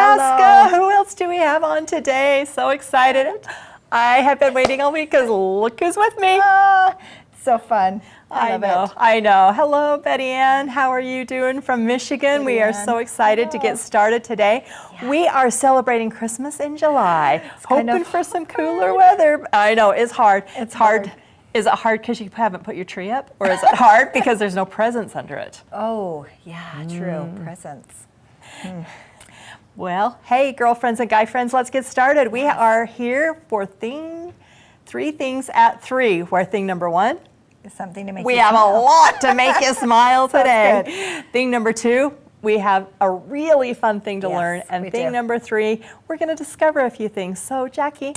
Jessica. Hello. Who else do we have on today? So excited. I have been waiting all week because look who's with me. So fun. I love it. I know. Hello, Betty Ann. How are you doing from Michigan? We are so excited to get started today. Yeah. We are celebrating Christmas in July, hoping for some cooler weather. I know, it's hard. It's hard. Is it hard because you haven't put your tree up? Or is it hard because there's no presents under it? Oh, yeah, true. Presents. Well, hey, girlfriends and guy friends, let's get started. We are here for three things at 3, where thing number 1 is something to make we you have smile. a lot to make you smile today. Good. Thing number 2, we have a really fun thing to learn. And we thing do. number 3, we're going to discover a few things. So, Jackie,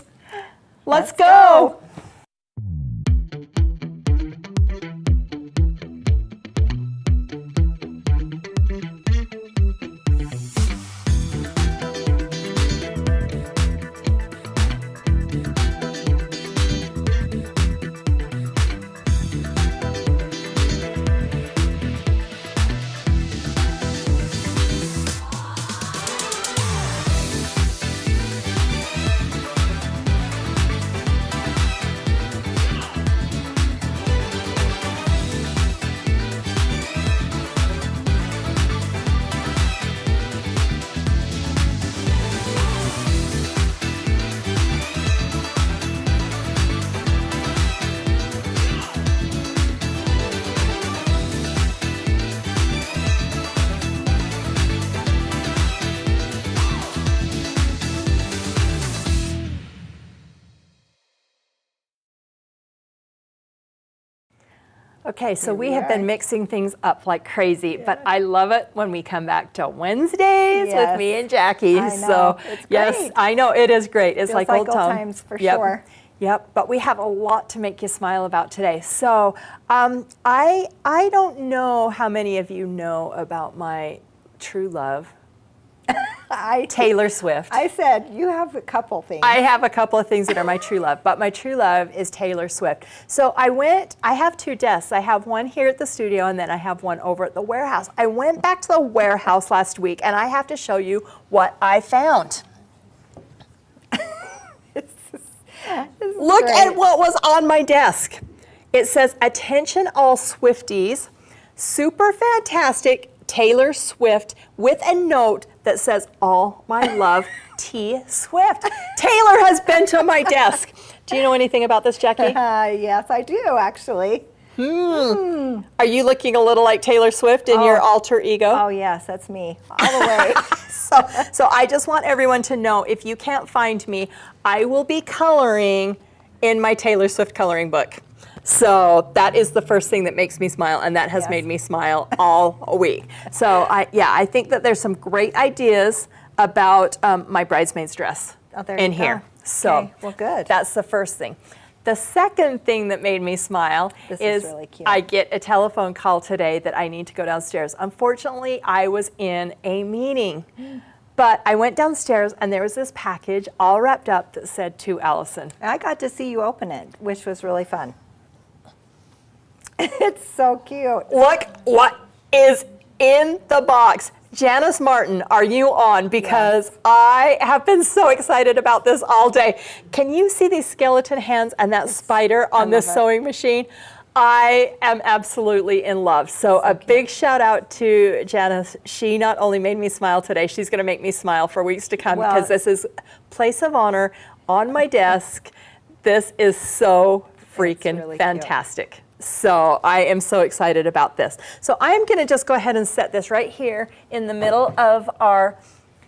let's go. Okay, so we have been mixing things up like crazy, but I love it when we come back to Wednesdays with me and Jackie. I know. So it's yes, great. I know it is great. It's Feels like old times for sure. Yep, but we have a lot to make you smile about today. So I don't know how many of you know about my true love, Taylor Swift. I said you have a couple things. I have a couple of things that are my true love, but my true love is Taylor Swift. So I have 2 desks. I have one here at the studio and then I have one over at the warehouse. I went back to the warehouse last week and I have to show you what I found. Look at what was on my desk. It says, "Attention all Swifties, super fantastic Taylor Swift," with a note that says, "All my love, T. Swift." Taylor has been to my desk. Do you know anything about this, Jackie? Yes, I do, actually. Are you looking a little like Taylor Swift in your alter ego? Oh, yes, that's me, all the way. So I just want everyone to know, if you can't find me, I will be coloring in my Taylor Swift coloring book. So that is the first thing that makes me smile, and that has made me smile all week. So I think that there's some great ideas about my bridesmaid's dress in here. So well, good. That's the first thing. The second thing that made me smile is really cute. I get a telephone call today that I need to go downstairs. Unfortunately, I was in a meeting. But I went downstairs and there was this package all wrapped up that said, "To Allison." I got to see you open it, which was really fun. It's so cute. Look what is in the box. Janice Martin, are you on? Because I have been so excited about this all day. Can you see these skeleton hands and that spider on this sewing machine? I am absolutely in love. So a big shout out to Janice. She not only made me smile today, she's going to make me smile for weeks to come, because this is place of honor on my desk. This is so freaking really fantastic. Cute. So I am so excited about this. So I'm going to just go ahead and set this right here in the middle of our,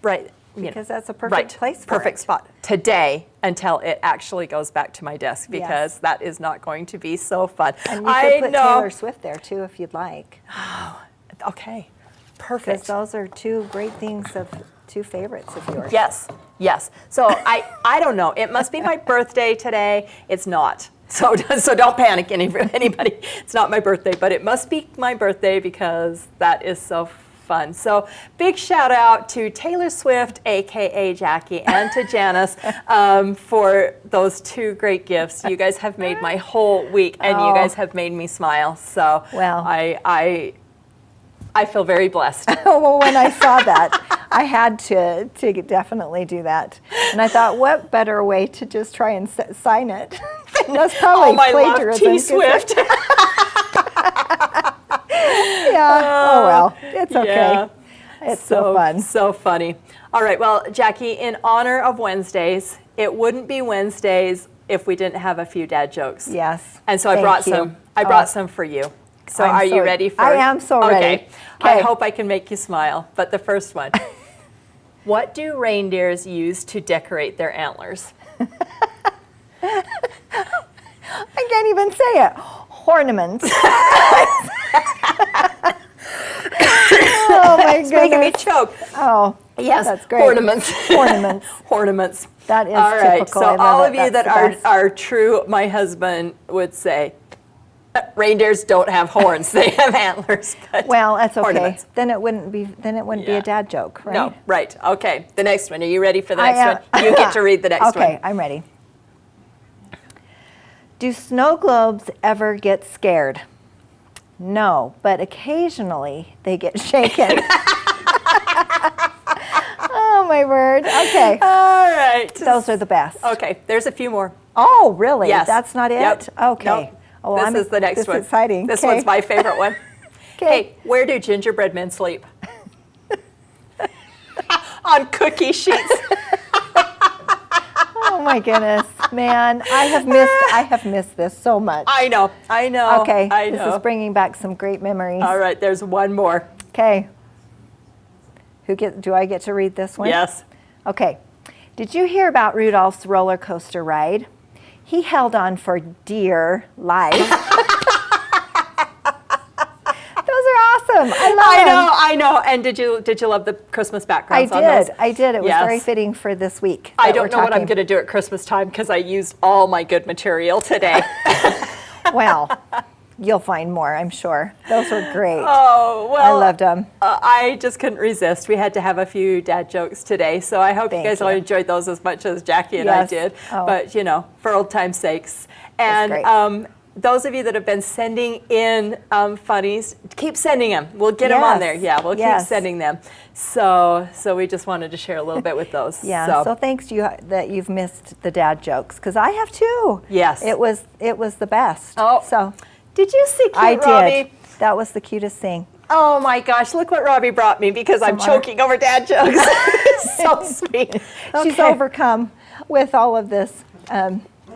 because that's a perfect place for perfect spot today, until it actually goes back to my desk, because that is not going to be so fun. And you could put Taylor Swift there too if you'd like. Oh, okay, perfect. Because those are 2 great things, 2 favorites of yours. Yes, yes. So I don't know. It must be my birthday today. It's not. So don't panic, anybody. It's not my birthday, but it must be my birthday, because that is so fun. So big shout out to Taylor Swift, aka Jackie, and to Janice for those 2 great gifts. You guys have made my whole week, and you guys have made me smile. So well, I feel very blessed. Well, when I saw that, I had to definitely do that. And I thought, what better way to just try and sign it? That's probably Oh, my love, plagiarism. T Swift. Yeah. Oh well, it's okay. Yeah. It's so fun. So funny. All right, well, Jacki, in honor of Wednesdays, it wouldn't be Wednesdays if we didn't have a few dad jokes. Yes. And so I Thank brought you. some. I brought some for you. So I'm are you so- ready for? I am so ready. Okay. I Okay. hope I can make you smile. But the first one. What do reindeers use to decorate their antlers? I can't even say it. Ornaments. Oh my It's making me goodness. choke. Oh, Yes, that's great. ornaments. Ornaments. Ornamants. That is All right, typical. so I love all it. of you That's that the best. are true, my husband would say, reindeers don't have horns; they have antlers. But Well, that's okay. ornaments. Then it wouldn't be. Then it wouldn't be Yeah. a dad joke, right? No, right? Okay, the next one. Are you ready for the I next am. one? You get to read the next Okay, one. I'm ready. Do snow globes ever get scared? No, but occasionally they get shaken. Oh my word. Okay, All right. those are the best. Okay, there's a few more. Oh, really? Yes. That's not it? Yep. Okay. Nope. Oh, This is the next this one. is exciting. This Okay. one's my favorite one. Hey, where do gingerbread men sleep? On cookie sheets. Oh my goodness, man! I have missed this so much. I know. Okay, I this know. is bringing back some great memories. All right, there's one more. Okay. Do I get to read this one? Yes. Okay. Did you hear about Rudolph's roller coaster ride? He held on for dear life. Those are awesome. I love them. I know. And did you love the Christmas backgrounds on those? I did. It was Yes. very fitting for this week. I that don't we're know what I'm talking. going to do at Christmas time because I used all my good material today. Well, you'll find more, I'm sure. Those were great. Oh, I well. loved them. I just couldn't resist. We had to have a few dad jokes today, so I hope Thank you guys all you. enjoyed those as much as Jacki and I Yes. did. Oh. But, for old time's sakes. great. And those of you that have been sending in funnies, keep sending them. We'll get them on Yes. there. Yeah, we'll keep Yes. sending them. So we just wanted to share a little bit with those. Yeah, so thanks to you that you've missed the dad jokes, because I have too. Yes. It was the best. Oh. So Did you see cute I did. Robbie? That was the cutest thing. Oh my gosh, look what Robbie brought me because I'm Some choking over dad jokes. So sweet. She's Okay. overcome with all of this.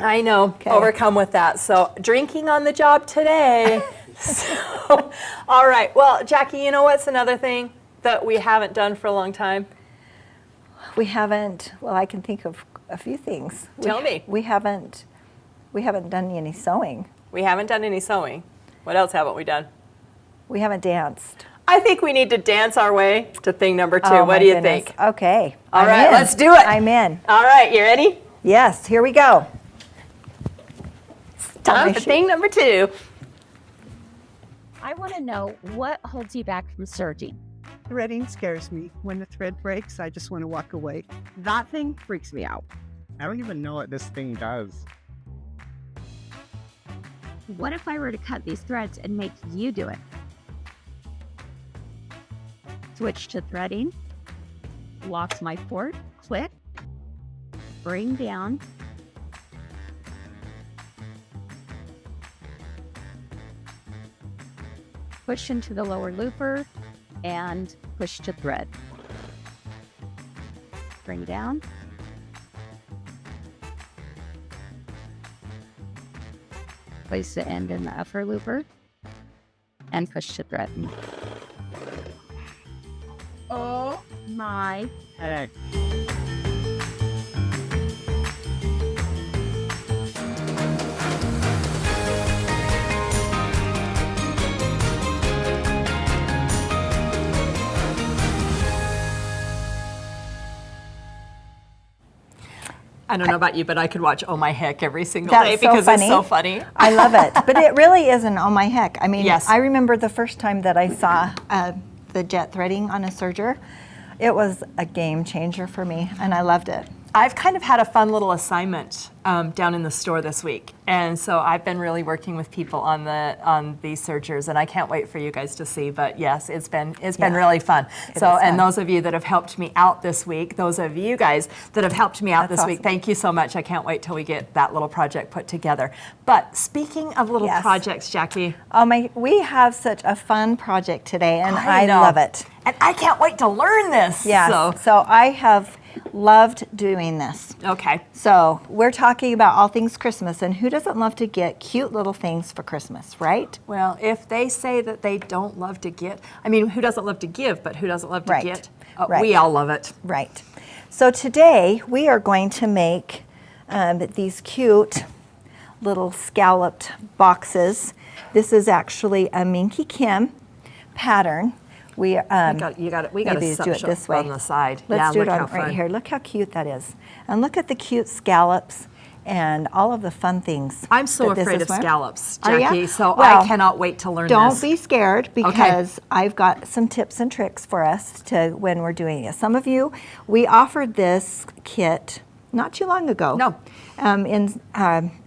I know, overcome with that. So drinking on the job today. So, all right. Well, Jacki, you know what's another thing that we haven't done for a long time? We haven't. Well, I can think of a few things. Tell me. We haven't done any sewing. We haven't done any sewing. What else haven't we done? We haven't danced. I think we need to dance our way to thing number 2. Oh, what my do you goodness. think? Okay. All I'm right, in. let's do it. I'm in. All right, you ready? Yes. Here we go. Time for thing number 2. I want to know what holds you back from surging. Threading scares me. When the thread breaks, I just want to walk away. That thing freaks me out. I don't even know what this thing does. What if I were to cut these threads and make you do it? Switch to threading. Lock my fork. Click. Bring down. Push into the lower looper and push to thread. Bring down. Place the end in the upper looper and push to thread. Oh my Hey, I don't know about you, but I could watch Oh My Heck every single That's day so because funny. it's so funny. I love it. But it really isn't, oh my heck. I mean, Yes. I remember the first time that I saw the jet threading on a serger. It was a game changer for me, and I loved it. I've kind of had a fun little assignment down in the store this week, and so I've been really working with people on these sergers, and I can't wait for you guys to see. But yes, it's been really fun. And those of you that have helped me out this week, those of you guys that have helped me out this week, thank you so much. I can't wait till we get that little project put together. But speaking of little projects, Jackie, we have such a fun project today, and I know. love it. And I can't wait to learn this. Yes. So I have loved doing this. Okay. So we're talking about all things Christmas, and who doesn't love to get cute little things for Christmas, right? Well, if they say that they don't love to get, I mean, who doesn't love to give, but who doesn't love to get? Right. We all love it. Right. So today we are going to make these cute little scalloped boxes. This is actually a Minky Kim pattern. We got to do it this way on the side. Let's do look it how on right fun. here. Look how cute that is. And look at the cute scallops and all of the fun things. I'm so that this afraid is of for. scallops, Are ya? Jackie, so Well, I cannot wait to learn Don't this. be scared, because I've got some tips and tricks for us to when we're doing it. Some of you, we offered this kit not too long ago. No.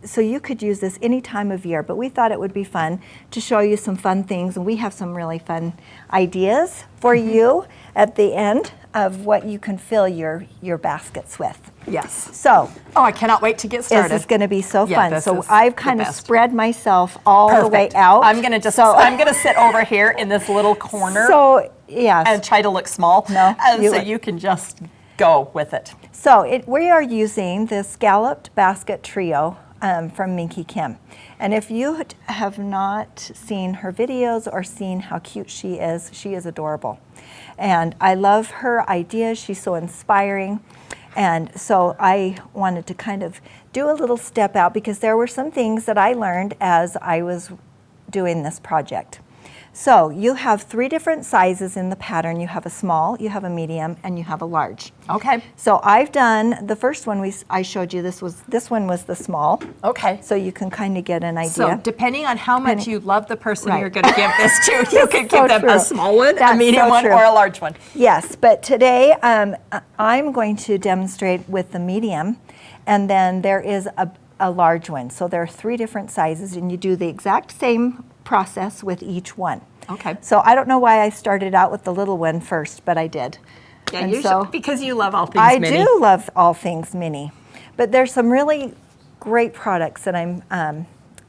So you could use this any time of year, but we thought it would be fun to show you some fun things, and we have some really fun ideas for you at the end of what you can fill your baskets with. Yes. So, I cannot wait to get started. this is going to be so Yeah, fun. this So is I've the kind of best. spread myself all the way Perfect. out. I'm gonna sit over here in this little corner So yes. and try to look small. No, and you so look- you can just go with it. So we are using the Scalloped Basket Trio from Minky Kim. And if you have not seen her videos or seen how cute she is adorable. And I love her ideas. She's so inspiring. And so I wanted to kind of do a little step out, because there were some things that I learned as I was doing this project. So you have 3 different sizes in the pattern. You have a small, you have a medium, and you have a large. Okay. So I've done the first one I showed you. This one was the small. Okay. So you can kind of get an idea. So depending on how much you love the person Right. you're going to give this to, you can so give them true. a small one, a That's medium so one, true. or a large one. Yes, but today I'm going to demonstrate with the medium, and then there is a large one. So there are 3 different sizes, and you do the exact same process with each one. Okay. So I don't know why I started out with the little one first, but I did. Yeah, And you so should, because you love all things I mini. do love all things mini, but there's some really great products that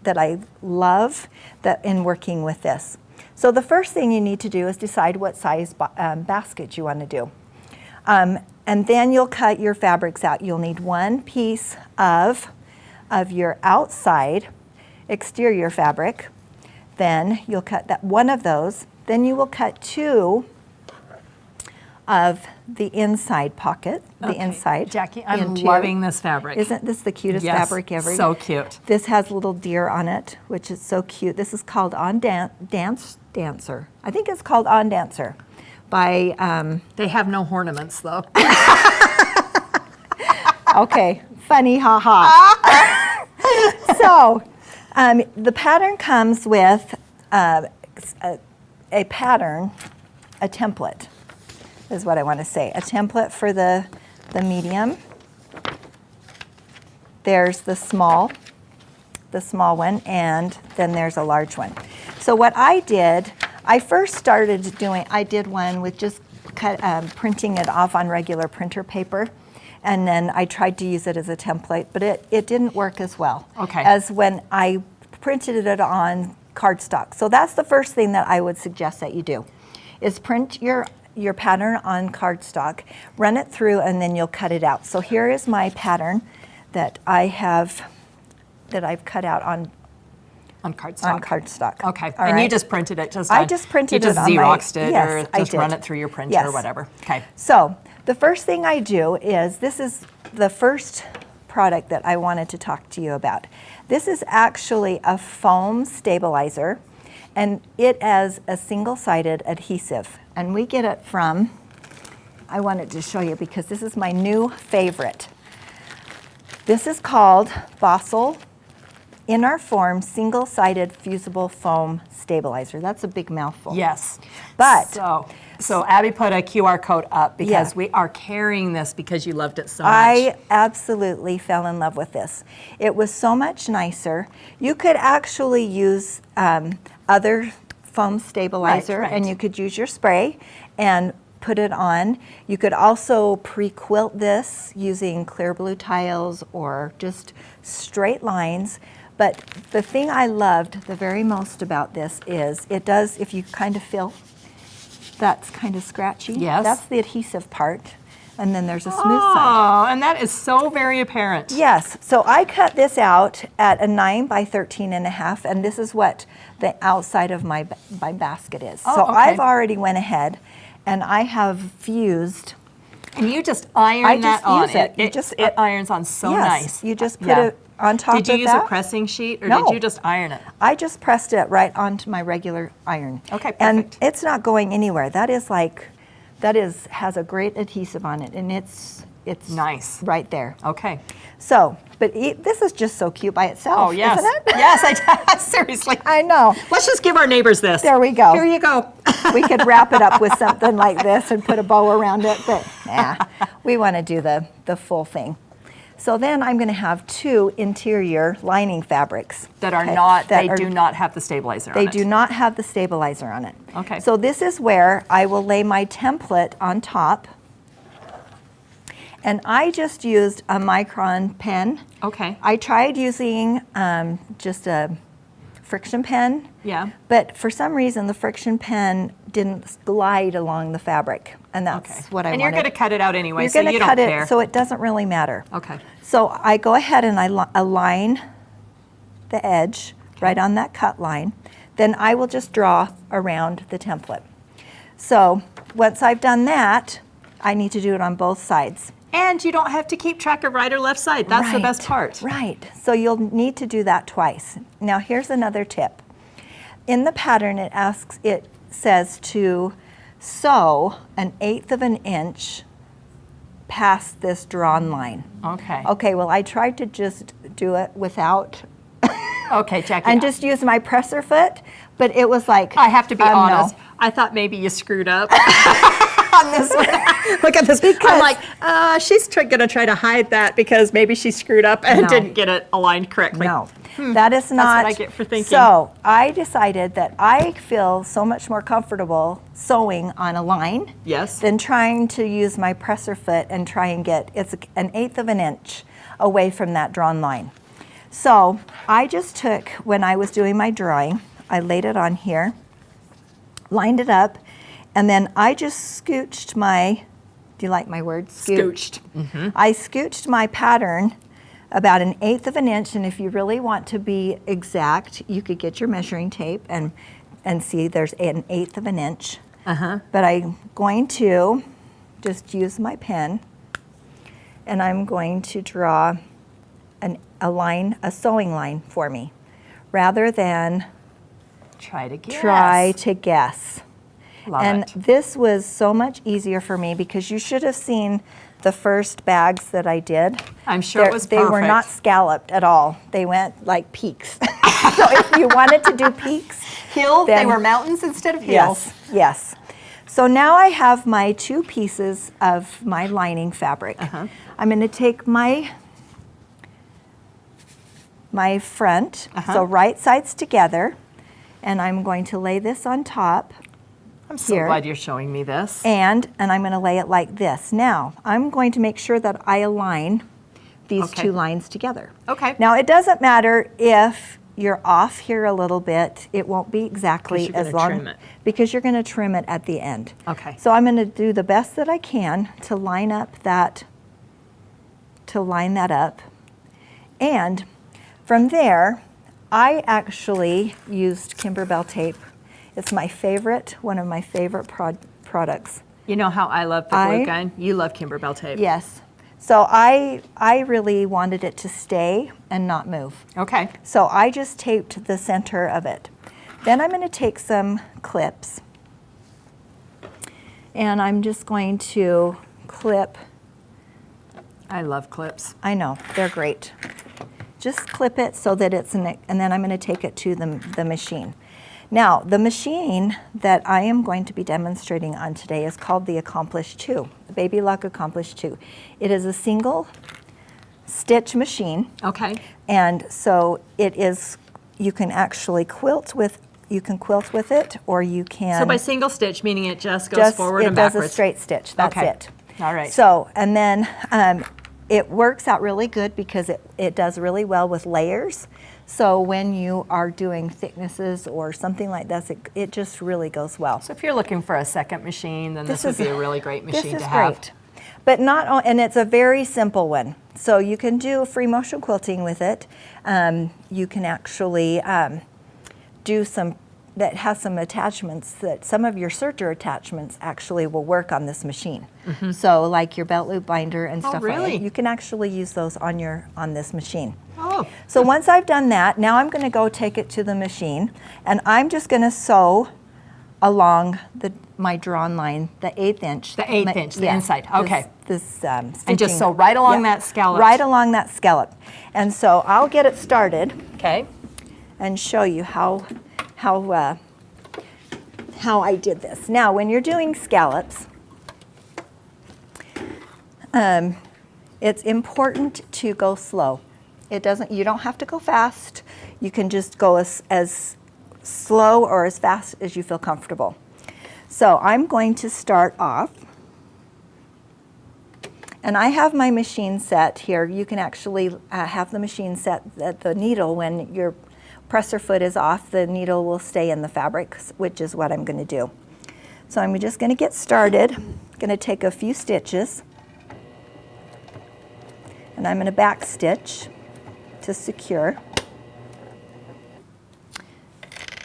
that I love in working with this. So the first thing you need to do is decide what size basket you want to do. And then you'll cut your fabrics out. You'll need 1 piece of your outside exterior fabric. Then you'll cut one of those. Then you will cut 2 of the inside pocket, the inside. Jackie, I'm into- loving this fabric. Isn't this the cutest Yes, fabric ever? so cute. This has little deer on it, which is so cute. This is called Dance Dancer. I think it's called On Dancer by, They have no ornaments, though. okay, funny, ha. So the pattern comes with a pattern, a template is what I want to say. A template for the medium. There's the small one, and then there's a large one. So what I did, I first started doing, I did one with just printing it off on regular printer paper. And then I tried to use it as a template, but it didn't work as well as when I printed it on cardstock. So that's the first thing that I would suggest that you do, is print your pattern on cardstock, run it through, and then you'll cut it out. So here is my pattern that I've cut out on cardstock. Okay, All and right. you just printed it. I just printed you just it on my- Xeroxed it, yes, or I just run did. it through your printer Yes. or whatever. Okay. So the first thing I do is, this is the first product that I wanted to talk to you about. This is actually a foam stabilizer, and it has a single-sided adhesive. And we get it from, I wanted to show you because this is my new favorite. This is called Fossil In Our Form single-sided fusible foam stabilizer. That's a big mouthful. Yes. But so Abby put a QR code up because Yeah. we are carrying this because you loved it so much. I absolutely fell in love with this. It was so much nicer. You could actually use other foam stabilizer, Right. and you could use your spray and put it on. You could also pre-quilt this using clear blue tiles or just straight lines. But the thing I loved the very most about this is it does, if you kind of feel that's kind of scratchy. Yes. That's the adhesive part. And then there's a smooth side. Oh, and that is so very apparent. Yes, so I cut this out at a 9 by 13.5, and this is what the outside of my basket is. Oh, so okay. I've already went ahead and I have fused. And you just iron I that just on. use it. You It, just- it irons on so yes, nice. you just put Yeah. it on top of Did you that. use a pressing sheet or No. did you just iron it? I just pressed it right onto my regular iron. Okay, And perfect. it's not going anywhere. Has a great adhesive on it, and it's Nice. right there. Okay. So, but this is just so cute by itself, Oh, yes. isn't it? Yes, seriously. I know. Let's just give our neighbors this. There we go. Here you go. We could wrap it up with something like this and put a bow around it, but nah, we want to do the full thing. So then I'm going to have 2 interior lining fabrics. That are Okay, not, that they are- do not have the stabilizer on They it. do not have the stabilizer on it. Okay. So this is where I will lay my template on top. And I just used a micron pen. Okay. I tried using just a friction pen. Yeah. But for some reason, the friction pen didn't glide along the fabric, and that's Okay. what I and wanted. you're going to cut it out anyway, You're so gonna you cut don't it, care. so it doesn't really matter. Okay. So I go ahead and I align the edge right on that cut line. Then I will just draw around the template. So once I've done that, I need to do it on both sides. And you don't have to keep track of right or left side. That's the best part. Right. So you'll need to do that twice. Now here's another tip. In the pattern, it says to sew 1/8 of an inch past this drawn line. Okay. Okay, well I tried to just do it without Okay, Jackie. and just use my presser foot, but it was like I have to be no. honest. I thought maybe you screwed up on this one. Look at this. I'm like, she's going to try to hide that because maybe she screwed up and No. didn't get it aligned correctly. No, that is not. what I get for thinking. So I decided that I feel so much more comfortable sewing on a line Yes. than trying to use my presser foot and try and get, it's 1/8 of an inch away from that drawn line. So I just took, when I was doing my drawing, I laid it on here, lined it up, and then I just scooched my, do you like my word? Scooched. I scooched my pattern about 1/8 of an inch, and if you really want to be exact, you could get your measuring tape and see there's 1/8 of an inch. But I'm going to just use my pen, and I'm going to draw a sewing line for me, rather than Try to guess. try to guess. Love And it. this was so much easier for me because you should have seen the first bags that I did. I'm sure it was They were perfect. not scalloped at all. They went like peaks. So if you wanted to do peaks, Hill, they then- were mountains instead of hills. yes, yes. So now I have my 2 pieces of my lining fabric. I'm going to take my front, so right sides together, and I'm going to lay this on top. I'm so Here. glad you're showing me this. And I'm going to lay it like this. Now, I'm going to make sure that I align these Okay. 2 lines together. Okay. Now, it doesn't matter if you're off here a little bit. It won't be exactly 'Cause you're as gonna long. trim it. Because you're going to trim it at the end. Okay. So I'm going to do the best that I can to line that up. And from there, I actually used Kimberbell tape. It's my favorite, one of my favorite products. You know how I love the glue gun? You love Kimberbell tape. Yes. So I really wanted it to stay and not move. Okay. So I just taped the center of it. Then I'm going to take some clips, and I'm just going to clip. I love clips. I know, they're great. just clip it so that it's and then I'm going to take it to the machine. Now, the machine that I am going to be demonstrating on today is called the Accomplish 2, the Baby Lock Accomplish 2. It is a single stitch machine. Okay. And so it is, you can actually quilt with it, or you can. So by single stitch, meaning it just goes forward and backwards? It does a straight stitch, that's Okay. it. All right. So, and then it works out really good because it does really well with layers. So when you are doing thicknesses or something like this, it just really goes well. So if you're looking for a second machine, then this would be a really great machine This is to have. great. But and it's a very simple one. So you can do free motion quilting with it. You can actually do some that has some attachments that some of your serger attachments actually will work on this machine. So like your belt loop binder and stuff like really? that. You can actually use those on this machine. Oh. So once I've done that, now I'm going to go take it to the machine, and I'm just going to sew along my drawn line, the 1/8 inch. The 1/8 inch, the inside. Okay. This And just stitching. sew right along Yep, that scallop. Right along that scallop. And so I'll get it started Okay. and show you how I did this. Now, when you're doing scallops, it's important to go slow. You don't have to go fast. You can just go as slow or as fast as you feel comfortable. So I'm going to start off, and I have my machine set here. You can actually have the machine set at the needle. When your presser foot is off, the needle will stay in the fabric, which is what I'm going to do. So I'm just going to get started. I'm going to take a few stitches, and I'm going to back stitch to secure.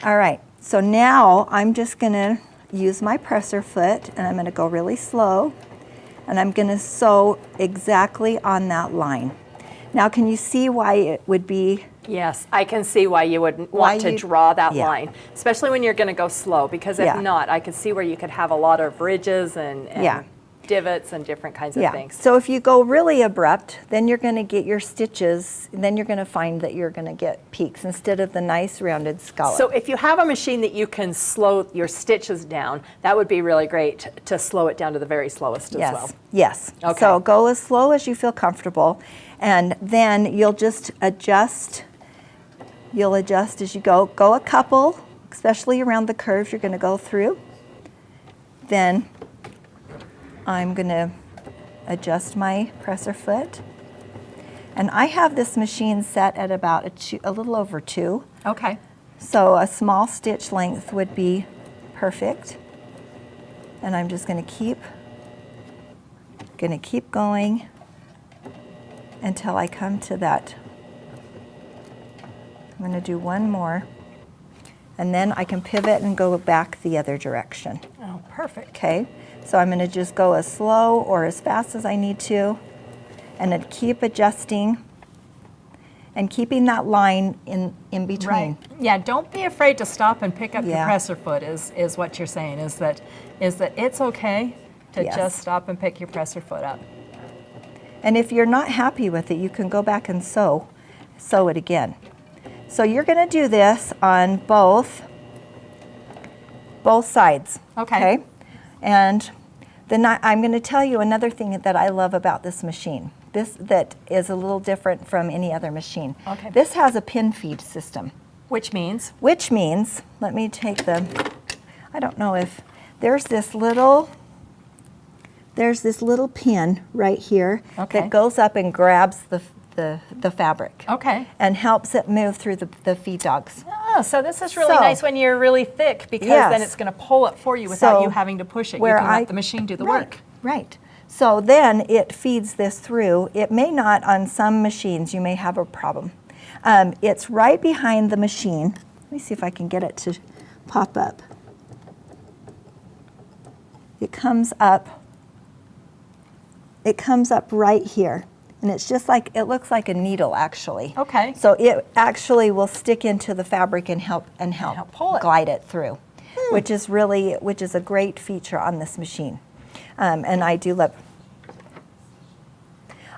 All right, so now I'm just going to use my presser foot, and I'm going to go really slow, and I'm going to sew exactly on that line. Now, can you see why it would be? Yes, I can see why you would want to draw that yeah. line, especially when you're going to go slow, because if Yeah. not, I could see where you could have a lot of ridges and Yeah. divots and different kinds of Yeah. things. So if you go really abrupt, then you're going to get your stitches, and then you're going to find that you're going to get peaks instead of the nice rounded scallop. So if you have a machine that you can slow your stitches down, that would be really great to slow it down to the very slowest as well. Yes. Okay. So go as slow as you feel comfortable, and then you'll just adjust. You'll adjust as you go. Go a couple, especially around the curves you're going to go through. Then I'm going to adjust my presser foot. And I have this machine set at about a little over 2. Okay. So a small stitch length would be perfect. And I'm just going to keep going until I come to that. I'm going to do one more, and then I can pivot and go back the other direction. Oh, perfect. Okay, so I'm going to just go as slow or as fast as I need to, and then keep adjusting and keeping that line in between. Right. Yeah, don't be afraid to stop and pick up your Yeah. presser foot is what you're saying, is that it's okay to Yes. just stop and pick your presser foot up. And if you're not happy with it, you can go back and sew it again. So you're going to do this on both sides. Okay. And then I'm going to tell you another thing that I love about this machine. That is a little different from any other machine. Okay. This has a pin feed system. Which means? Which means, let me take I don't know if there's this little pin right here Okay. that goes up and grabs the fabric. Okay. And helps it move through the feed dogs. Oh, so this is really So- nice when you're really thick, because Yes. then it's going to pull it for you without So you having to push it. You where can let the machine do the work. Right. So then it feeds this through. It may not, on some machines, you may have a problem. It's right behind the machine. Let me see if I can get it to pop up. It comes up right here. And it's just like, it looks like a needle actually. Okay. So it actually will stick into the fabric and help help pull it. glide it through, which is a great feature on this machine. And I do love.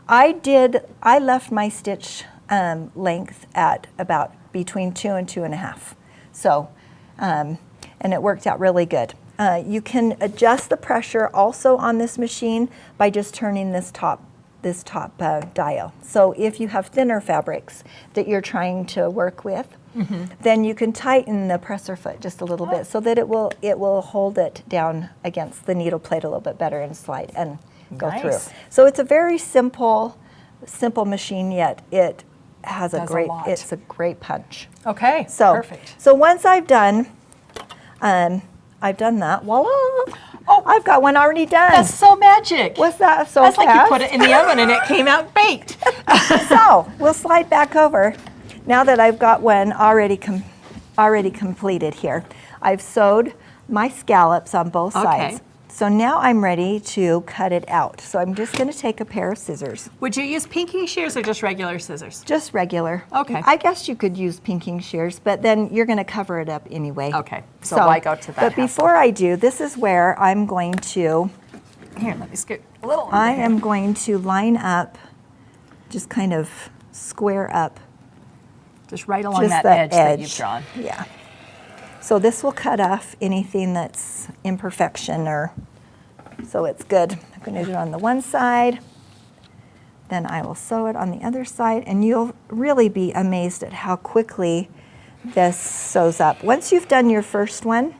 I left my stitch length at about between 2 and 2.5. So, and it worked out really good. You can adjust the pressure also on this machine by just turning this top dial. So if you have thinner fabrics that you're trying to work with, then you can tighten the presser foot just a little bit so that it will hold it down against the needle plate a little bit better and slide and go through. So it's a very simple machine, yet it has it's a great punch. Okay, So, perfect. So once I've done that, voila! Oh, I've got one already done. That's so magic. Was that so That's fast? like you put it in the oven and it came out baked. So we'll slide back over. Now that I've got one already completed here, I've sewed my scallops on both sides. So now I'm ready to cut it out. So I'm just going to take a pair of scissors. Would you use pinking shears or just regular scissors? Just regular. Okay. I guess you could use pinking shears, but then you're going to cover it up anyway. Okay. So why go to that? But before I do, this is where I'm going to. Here, let me scoot a little. I am going to line up, just kind of square up. Just right along Just that the edge that you've drawn. Yeah. So this will cut off anything that's imperfection so it's good. I'm going to do it on the one side. Then I will sew it on the other side, and you'll really be amazed at how quickly this sews up. Once you've done your first one,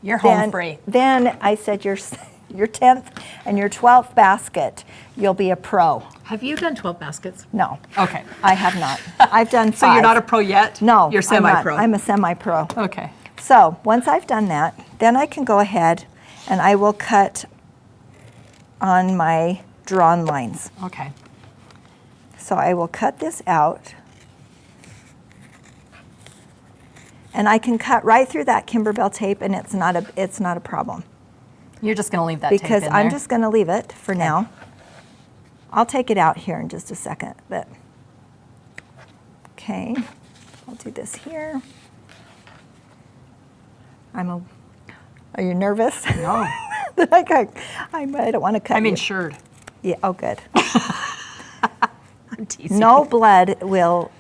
You're home free. Then I said your 10th and your 12th basket, you'll be a pro. Have you done 12 baskets? No, Okay. I have not. I've done 5. So you're not a pro yet? No, You're I'm not. semi-pro. I'm a semi-pro. Okay. So once I've done that, then I can go ahead and I will cut on my drawn lines. Okay. So I will cut this out. And I can cut right through that Kimberbell tape, and it's not a problem. You're just going to leave that tape Because in I'm there? just going to leave it for now. I'll take it out here in just a second, but okay, I'll do this here. Are you nervous? No. I don't want to cut I'm you. insured. Yeah, oh good. I'm teasing. No blood will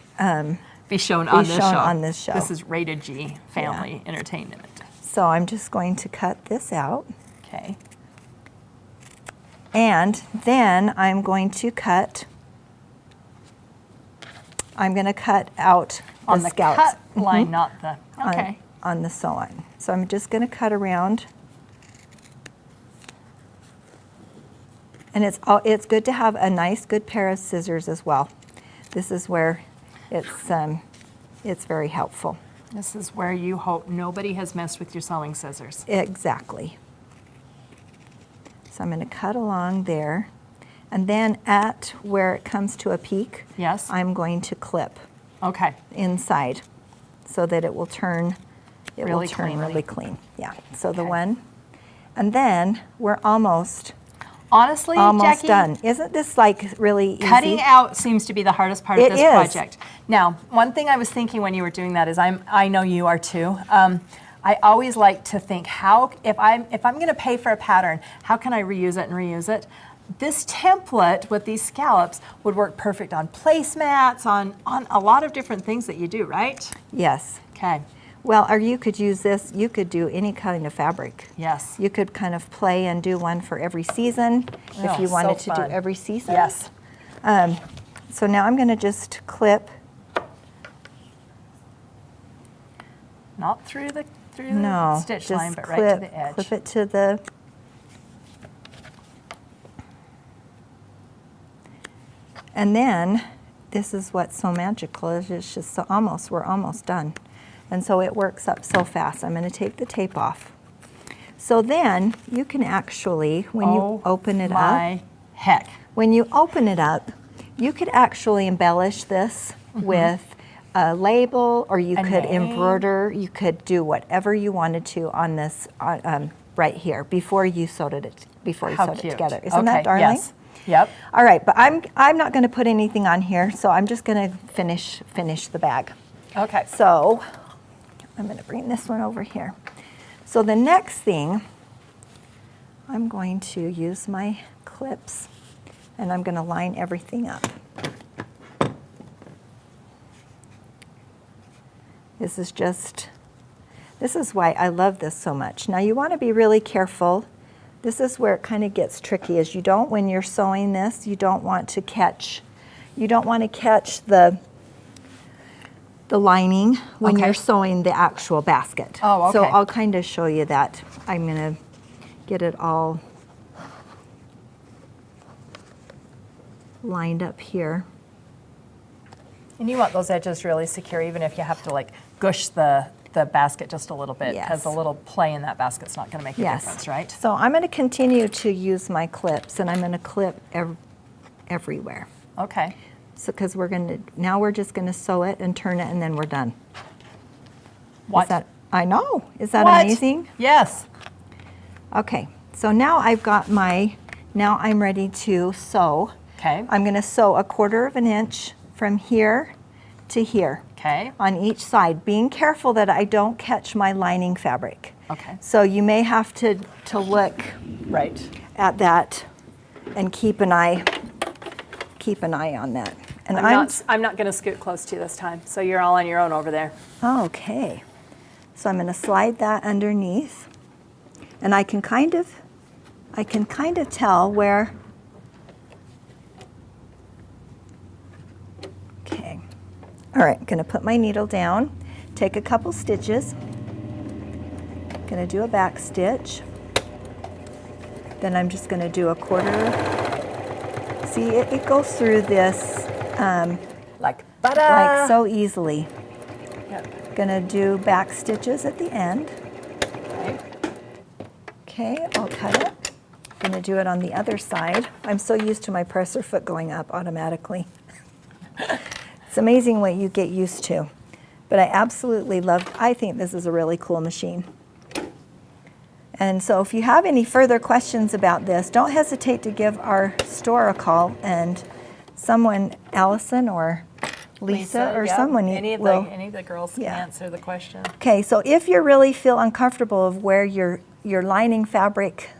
Be shown on this show. on this show. This is rated G family entertainment. So I'm just going to cut this out. Okay. And then I'm going to cut out On the the scallops. cut line, not the. Okay. On the sew line. So I'm just going to cut around. And it's good to have a nice, good pair of scissors as well. This is where it's very helpful. This is where you hope nobody has messed with your sewing scissors. Exactly. So I'm going to cut along there. And then at where it comes to a peak, Yes. I'm going to clip Okay. inside so that it will turn Really cleanly. really clean. Yeah. So the Okay. one. And then we're almost Honestly, Jackie, done. Isn't this like really easy? cutting out seems to be the hardest part of It this is. project. Now, one thing I was thinking when you were doing that is I know you are too. I always like to think if I'm going to pay for a pattern, how can I reuse it and reuse it? This template with these scallops would work perfect on placemats, on a lot of different things that you do, right? Yes. Okay. Well, or you could use this, you could do any kind of fabric. Yes. You could kind of play and do one for every season if you so wanted to do fun. every season. Yes. So now I'm going to just clip. Not through the No, stitch just line, but clip, right to the edge. clip it to the. And then this is what's so magical is it's just we're almost done. And so it works up so fast. I'm going to take the tape off. So then you can actually, when you open it up, My heck. when you open it up, you could actually embellish this with a label, or you A could name. embroider. You could do whatever you wanted to on this right here before you sewed it How cute. together. Isn't Okay, that darling? Yes. Yep. All right, but I'm not going to put anything on here, so I'm just going to finish the bag. Okay. So I'm going to bring this one over here. So the next thing, I'm going to use my clips, and I'm going to line everything up. This is why I love this so much. Now you want to be really careful. This is where it kind of gets tricky, is you don't, when you're sewing this, you don't want to catch the lining when Okay. you're sewing the actual basket. Oh, okay. So I'll kind of show you that. I'm going to get it all lined up here. And you want those edges really secure, even if you have to like gush the basket just a little bit, because Yes. a little play in that basket's not going to make a difference, right? So I'm going to continue to use my clips, and I'm going to clip everywhere. Okay. So because now we're just going to sew it and turn it, and then we're done. What? Is that, I know. Is that What? amazing? Yes. Okay. So now now I'm ready to sew. Okay. I'm going to sew 1/4 inch from here to here. Okay. On each side, being careful that I don't catch my lining fabric. Okay. So you may have to look Right. at that and keep an eye on that. And I'm not going to scoot close to you this time, so you're all on your own over there. okay. So I'm going to slide that underneath, and I can kind of tell where. Okay. All right, I'm going to put my needle down, take a couple stitches. Going to do a back stitch. Then I'm just going to do 1/4. See, it goes through this Like butter. like so easily. Yep. Going to do back stitches at the end. Okay. Okay, I'll cut it. Going to do it on the other side. I'm so used to my presser foot going up automatically. It's amazing what you get used to. But I think this is a really cool machine. And so if you have any further questions about this, don't hesitate to give our store a call, and someone, Allison or Lisa or yep. someone any of will. the girls can Yeah. answer the question. Okay, so if you really feel uncomfortable of where your lining fabric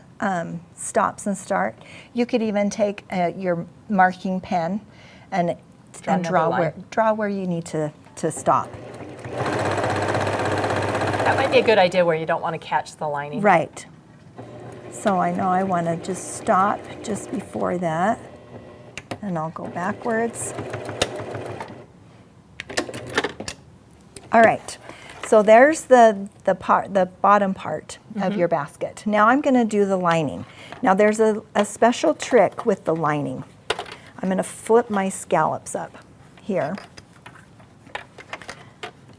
stops and start, you could even take your marking pen and draw where you need to stop. That might be a good idea where you don't want to catch the lining. Right. So I know I want to just stop just before that, and I'll go backwards. All right. So there's the bottom part of your basket. Now I'm going to do the lining. Now there's a special trick with the lining. I'm going to flip my scallops up here,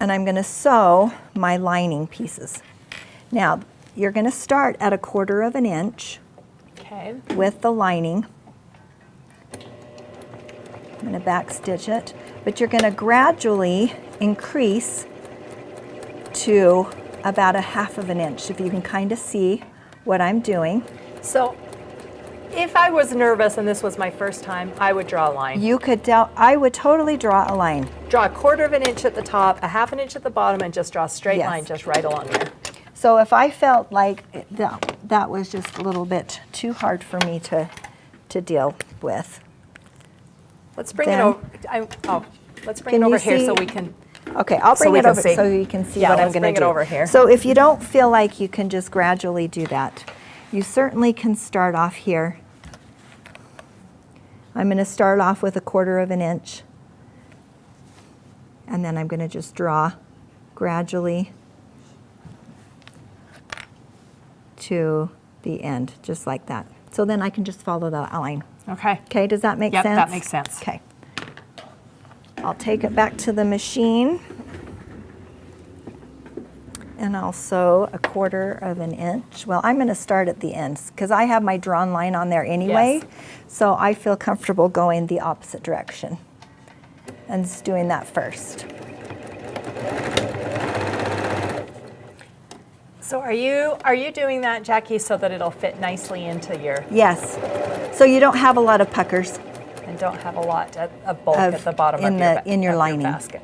and I'm going to sew my lining pieces. Now you're going to start at 1/4 inch Okay. with the lining. I'm going to back stitch it, but you're going to gradually increase to about 1/2 inch, if you can kind of see what I'm doing. So if I was nervous and this was my first time, I would draw a line. I would totally draw a line. Draw 1/4 inch at the top, 1/2 inch at the bottom, and just draw a straight Yes. line just right along there. So if I felt like that was just a little bit too hard for me to deal with. Let's bring Then- it over. Let's bring Can it over you here so see- we can. Okay, I'll So bring we it can over see. so you can see Yeah, what I'm let's going to bring do. it over here. So if you don't feel like you can just gradually do that, you certainly can start off here. I'm going to start off with 1/4 inch, and then I'm going to just draw gradually to the end, just like that. So then I can just follow the outline. Okay. Okay, does that make Yep, sense? that makes sense. Okay. I'll take it back to the machine, and I'll sew 1/4 inch. Well, I'm going to start at the ends because I have my drawn line on there anyway, Yes. so I feel comfortable going the opposite direction and just doing that first. So are you doing that, Jackie, so that it'll fit nicely into your Yes, so you don't have a lot of puckers. and don't have a lot of bulk Of- at the bottom in of the- your in your of lining. basket.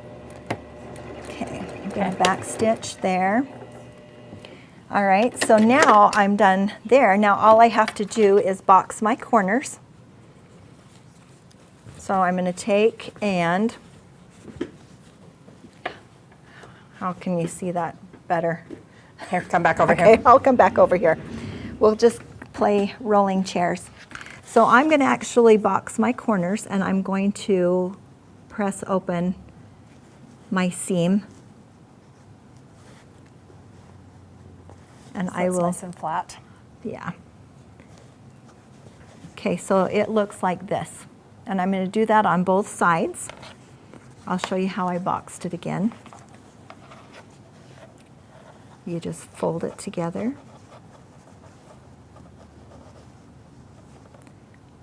Okay, I'm going Okay. to back stitch there. All right, so now I'm done there. Now all I have to do is box my corners. So I'm going to take and How can you see that better? Here, come back over Okay, here. I'll come back over here. We'll just play rolling chairs. So I'm going to actually box my corners, and I'm going to press open my seam. And So I it's will, nice and flat. yeah. Okay, so it looks like this. And I'm going to do that on both sides. I'll show you how I boxed it again. You just fold it together.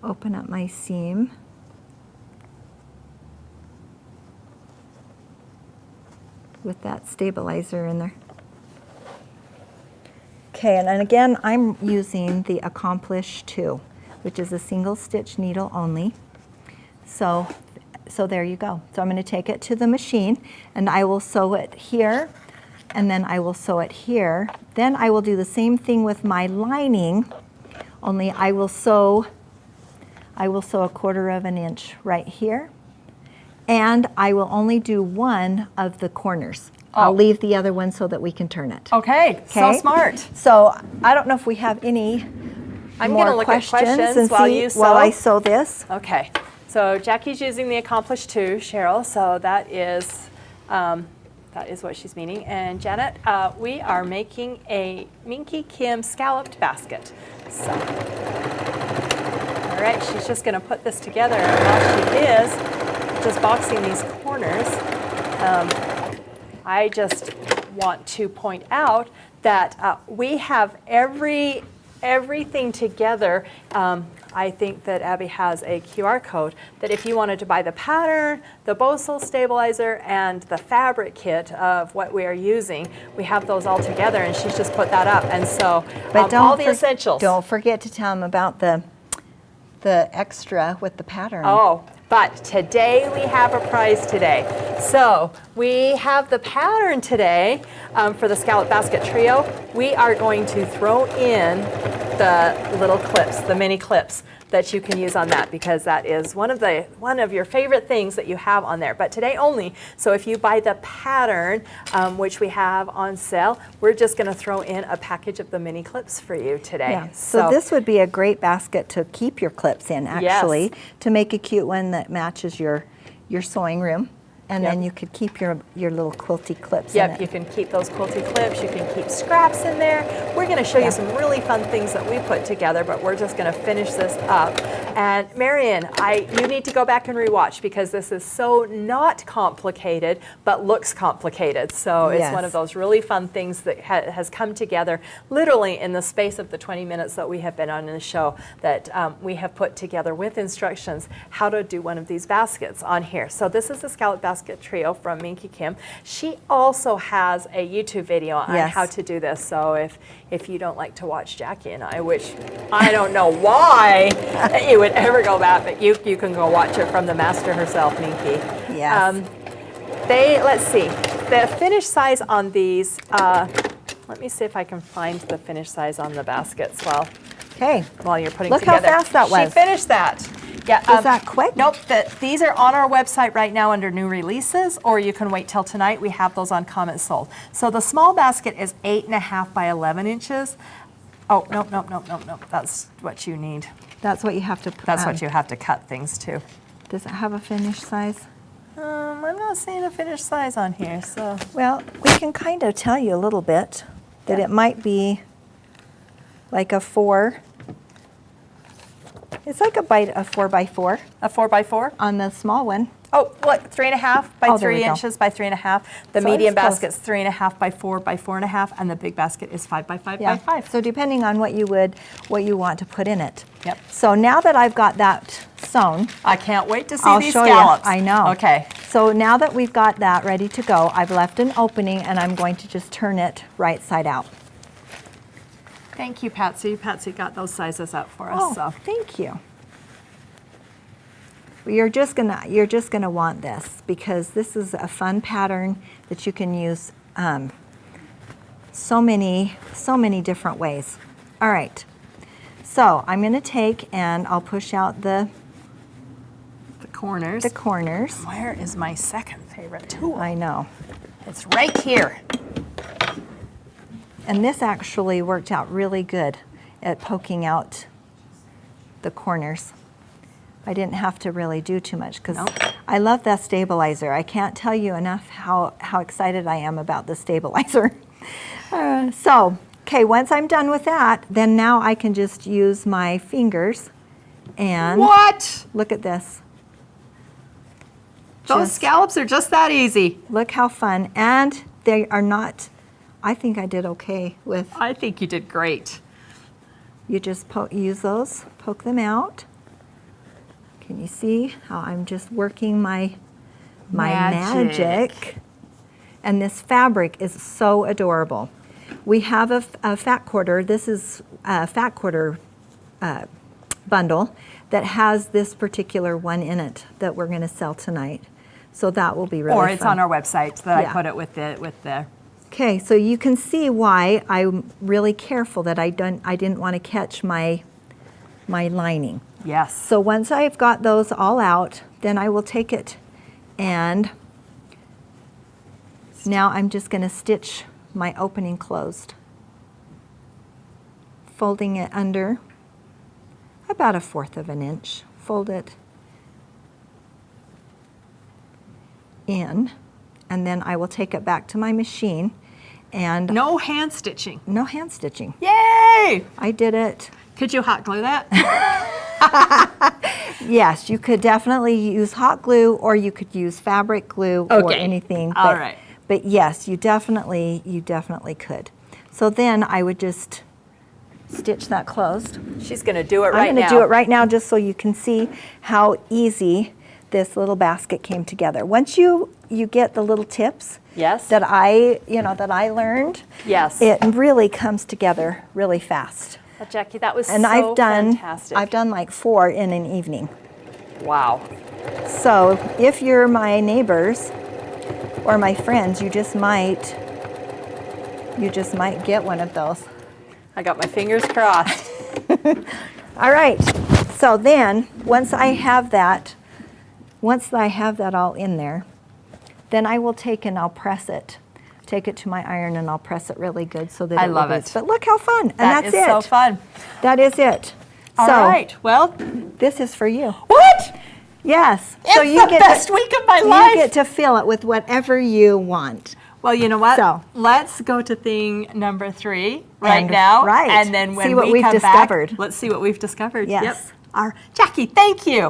Open up my seam. With that stabilizer in there. Okay, and then again, I'm using the Accomplish 2, which is a single stitch needle only. So there you go. So I'm going to take it to the machine, and I will sew it here, and then I will sew it here. Then I will do the same thing with my lining, only I will sew a 1/4 of an inch right here, and I will only do one of the corners. I'll leave the other one so that we can turn it. Okay, so Okay? smart. So I don't know if we have any I'm more gonna look at questions and while see you sew. while I sew this. Okay, so Jackie's using the Accomplish 2, Cheryl, so that is what she's meaning. And Janet, we are making a Minky Kim scalloped basket. So, all right, she's just gonna put this together, and while she is just boxing these corners, I just want to point out that we have everything together. I think that Abby has a QR code that if you wanted to buy the pattern, the Bosal stabilizer, and the fabric kit of what we are using, we have those all together, and she's just put that up. And so all the essentials. Don't forget to tell them about the extra with the pattern. Oh, but today we have a prize today. So we have the pattern today for the Scalloped Basket Trio. We are going to throw in the little clips, the mini clips that you can use on that, because that is one of your favorite things that you have on there. But today only. So if you buy the pattern, which we have on sale, we're just going to throw in a package of the mini clips for you today. Yeah. So this would be a great basket to keep your clips in, actually, to make a cute one that matches your sewing room. And then you could keep your little quilty clips in it. You can keep those quilty clips, you can keep scraps in there. We're going to show you some really fun things that we put together, but we're just going to finish this up. And Marion, you need to go back and rewatch, because this is so not complicated, but looks complicated. So it's one of those really fun things that has come together literally in the space of the 20 minutes that we have been on in the show, that we have put together with instructions how to do one of these baskets on here. So this is the Scalloped Basket Trio from Minky Kim. She also has a YouTube video on how to do this. So if you don't like to watch Jackie and I, which I don't know why you would ever go back, but you can go watch it from the master herself, Minky. Yes. Let's see, the finish size on these, let me see if I can find the finish size on the baskets while you're putting Look together. how fast that was. She finished that. Yeah, Was that quick? Nope, these are on our website right now under new releases, or you can wait till tonight. We have those on Comment Sold. So the small basket is 8.5 by 11 inches. Oh, nope. That's what you need. That's what you have to put. That's what you have to cut things to. Does it have a finished size? I'm not seeing a finished size on here, so. Well, we can kind of tell you a little bit that it might be like a 4. It's like a 4x4. A 4x4? On the small one. Oh, what, 3.5 by there 3 we go. inches by 3.5. The So medium it's close. basket's 3.5 by 4 by 4.5, and the big basket is 5 by 5 by 5. So depending on what you want to put in it. Yep. So now that I've got that sewn, I can't wait to see I'll these show scallops. you. I know. Okay. So now that we've got that ready to go, I've left an opening, and I'm going to just turn it right side out. Thank you, Patsy. Patsy got those sizes up for us. Oh, So. thank you. You're just gonna want this, because this is a fun pattern that you can use so many different ways. All right, so I'm gonna take and I'll push out the corners. corners. Where is my second favorite tool? I know. It's right here. And this actually worked out really good at poking out the corners. I didn't have to really do too much because I love that stabilizer. I can't tell you enough how excited I am about the stabilizer. Okay, once I'm done with that, then now I can just use my fingers and What? look at this. Those scallops are just that easy. Look how fun. And they are not, I think I did okay with, I think you did great. you just use those, poke them out. Can you see how I'm just working my magic? And this fabric is so adorable. We have a fat quarter. This is a fat quarter bundle that has this particular one in it that we're going to sell tonight. So that will be really fun. Or it's on our website that Yeah. I put it with the. Okay, so you can see why I'm really careful that I didn't want to catch my lining. Yes. So once I've got those all out, then I will take it and now I'm just going to stitch my opening closed, folding it under about 1/4 of an inch. Fold it in, and then I will take it back to my machine and No hand stitching. no hand stitching. Yay! I did it. Could you hot glue that? Yes, you could definitely use hot glue or you could use fabric glue or Okay. anything. All but, right. But yes, you definitely could. So then I would just stitch that closed. She's going to do it right I'm now. going to do it right now just so you can see how easy this little basket came together. Once you get the little tips Yes. that I learned, Yes. it really comes together really fast. Well, Jackie, that was And so I've fantastic. done like 4 in an evening. Wow. So if you're my neighbors or my friends, you just might get one of those. I got my fingers crossed. All right. So then once I have that all in there, then I will take and I'll press it. Take it to my iron and I'll press it really good so that I will love be- it. But look how fun. And That that's is it. so fun. That is it. All so right. Well, this is for you. what? Yes. It's so you the best week of my you life. get to fill it with whatever you want. Well, you know what? So- Let's go to thing number 3 right And- now. right. And then when See what we we've come discovered. back, let's see what we've discovered. Yes. Yep. Our Jackie, thank you.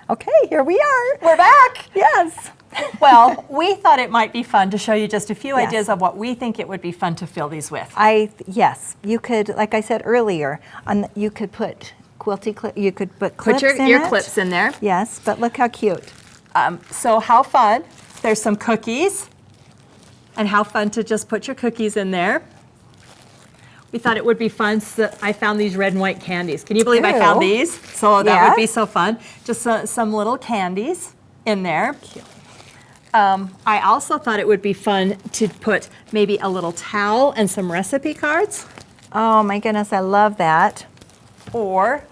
Okay, here we are. We're back. Yes. Well, we thought it might be fun to show you just a few Yes. ideas of what we think it would be fun to fill these with. Yes, you could, like I said earlier, you could put you could put clips Put in your it. clips in there. Yes, but look how cute. So how fun. There's some cookies. And how fun to just put your cookies in there. We thought it would be fun. So I found these red and white candies. Can you believe I found Ew. these? So that Yeah. would be so fun. Just some little candies in there. I also thought it would be fun to put maybe a little towel and some recipe cards. Oh my goodness, I love that. Or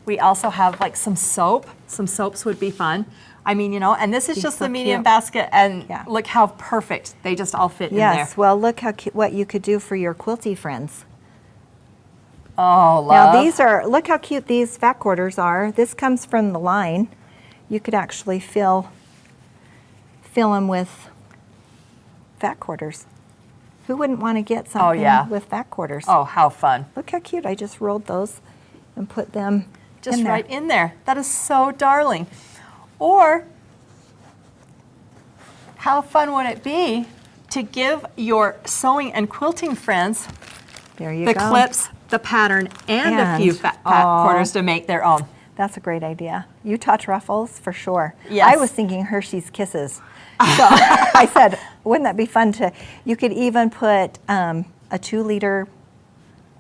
we also have like some soap. Some soaps would be fun. I mean, and this is just so the medium cute. basket, and Yeah. look how perfect they just all fit in there. Yes, well look how what you could do for your quilty friends. Oh, love. Now look how cute these fat quarters are. This comes from the line. You could actually fill them with fat quarters. Who wouldn't want to get something yeah. with fat quarters? Oh, how fun. Look how cute. I just rolled those and put them Just in there. right in there. That is so darling. Or how fun would it be to give your sewing and quilting friends There you the go. clips, the pattern, and a few And- fat oh. quarters to make their own. That's a great idea. Utah truffles for sure. Yes. I was thinking Hershey's Kisses. So I said, wouldn't that be fun to? You could even put a 2-liter.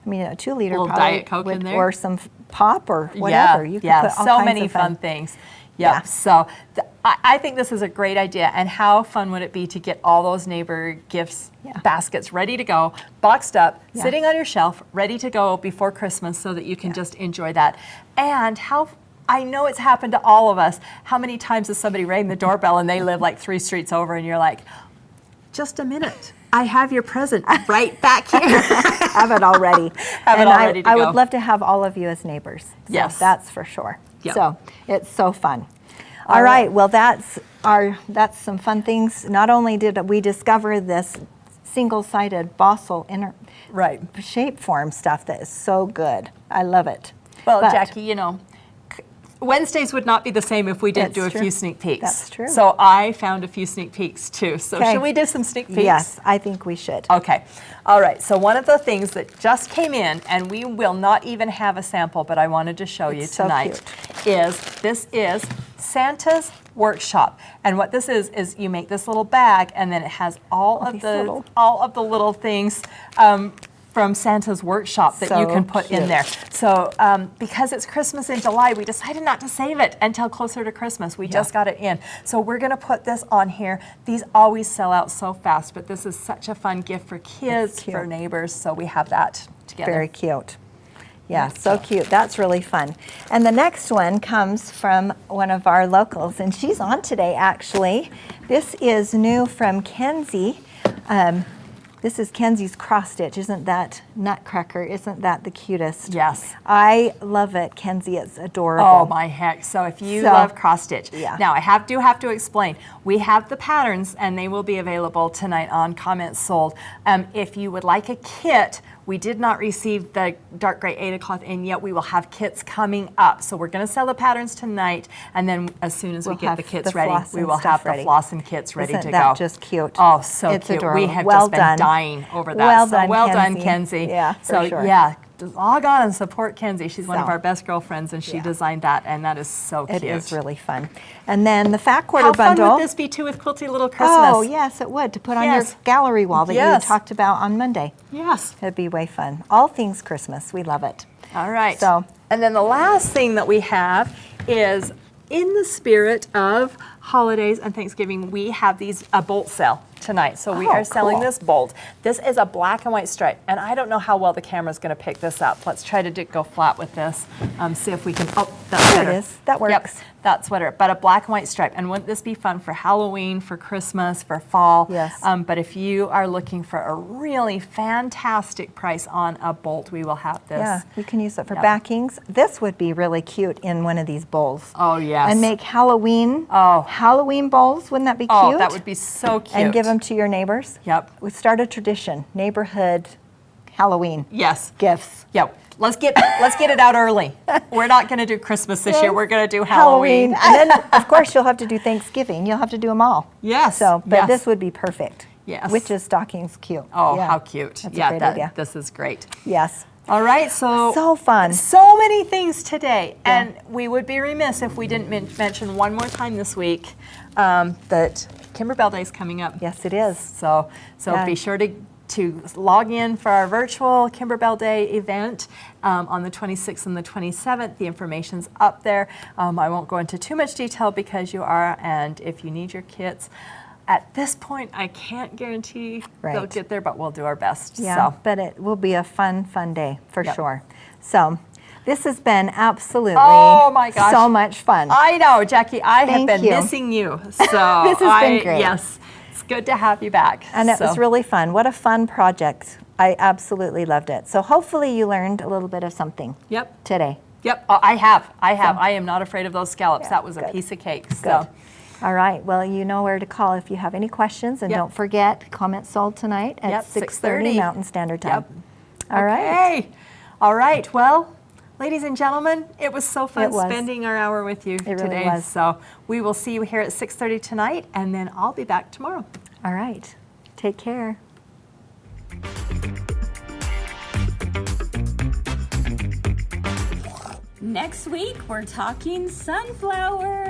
I mean, a 2-liter Little probably Diet Coke in there. or some pop or whatever. You could yeah, put all so kinds many of fun things. Yep. Yeah. So I think this is a great idea. And how fun would it be to get all those neighbor gifts baskets ready to go, boxed up, sitting on your shelf, ready to go before Christmas so that you can just enjoy that. And how I know it's happened to all of us. How many times has somebody rang the doorbell and they live like 3 streets over and you're like, just a minute. I have your present right back here. Have it all ready. Have it all ready to I go. would love to have all of you as neighbors. So Yes. that's for sure. Yep. So it's so fun. All right. Well, that's some fun things. Not only did we discover this single-sided Bossel inner shape form stuff that is so good. I love it. Well, But- Jackie, you know, Wednesdays would not be the same if we didn't do a That's true. few sneak peeks. That's true. So I found a few sneak peeks too. So Okay. should we do some sneak peeks? Yes, I think we should. Okay. All right. So one of the things that just came in, and we will not even have a sample, but I wanted to show you It's so tonight, is this is Santa's Workshop. And what this is you make this little bag, and then it has all of these the little- little things from Santa's Workshop that you So can put in cute. there. So because it's Christmas in July, we decided not to save it until closer to Christmas. We just got it in. So we're going to put this on here. These always sell out so fast, but this is such a fun gift for kids, cute. for neighbors. So we have that together. Very cute. Yeah, so cute. That's really fun. And the next one comes from one of our locals, and she's on today, actually. This is new from Kenzie. This is Kenzie's cross stitch. Isn't that Nutcracker? Isn't that the cutest? Yes. I love it, Kenzie. It's adorable. Oh my heck. So if you love cross stitch. Yeah. Now I do have to explain. We have the patterns and they will be available tonight on Comments Sold. If you would like a kit, we did not receive the dark gray Aida cloth and yet we will have kits coming up. So we're going to sell the patterns tonight and then as soon as We'll we get have the kits the ready, floss we and will stuff have ready. the floss and kits ready Isn't to that go. just cute? Oh, so It's cute. adorable. We have Well just been done. dying over that. Well so done, well done, Kenzie. Kenzie. Yeah, for so sure. yeah, just log on and support Kenzie. She's one of So, our best girlfriends and she yeah. designed that and that is so cute. It is really fun. And then the fat quarter How bundle. fun would this be too with Quilty Little Christmas? Oh, yes, it would, to put on your Yes. gallery wall that Yes. you talked about on Monday. Yes. It'd be way fun. All things Christmas. We love it. All right. So- and then the last thing that we have is in the spirit of holidays and Thanksgiving, we have a bolt sale tonight. So we Oh, are selling cool. this bolt. This is a black and white stripe, and I don't know how well the camera's going to pick this up. Let's try to go flat with this. See if we can. Oh, that's There it better. is. That Yep, works. that's better. But a black and white stripe. And wouldn't this be fun for Halloween, for Christmas, for fall? Yes. But if you are looking for a really fantastic price on a bolt, we will have this. Yeah, you can use it for Yep. backings. This would be really cute in one of these bowls. Oh, yes. And make Halloween bowls. Wouldn't that be cute? Oh, that would be so cute. And give them to your neighbors. Yep. We start a tradition, neighborhood Halloween Yes. gifts. Yeah. Let's get it out early. We're not going to do Christmas this year. We're going to do Halloween. And then, of course, you'll have to do Thanksgiving. You'll have to do them all. Yes. So, but yes. this would be perfect. Yes. Witches stockings cute. Oh, Yeah. how cute. That's yeah, a great idea. this is great. Yes. All right, So fun. So many things today. And we would be remiss if we didn't mention one more time this week that Kimber Bell Day is coming up. Yes, it is. So Yeah. be sure to log in for our virtual Kimber Bell Day event on the 26th and the 27th. The information's up there. I won't go into too much detail because you are, and if you need your kits, at this point, I can't guarantee they'll Right. get there, but we'll do our best. Yeah, So. but it will be a fun day for Yep. sure. So this has been absolutely Oh my gosh. so much fun. I know, Jackie, I have Thank been you. missing you. So This has been great. Yes, it's good to have you back. And it So, was really fun. What a fun project. I absolutely loved it. So hopefully you learned a little bit of something Yep. today. Yep. Oh, I have. I am not afraid of those scallops. Yeah, that was a good. piece of cake. Good. So. All right. Well, you know where to call if you have any questions. And Yep. don't forget, Comments Sold tonight at Yep, 6:30 6:30 Mountain Standard Time. Yep. All right. Okay. All right. Well, ladies and gentlemen, it was so fun It was. spending our hour with you really today. was. So we will see you here at 6:30 tonight, and then I'll be back tomorrow. All right. Take care. Next week, we're talking sunflower.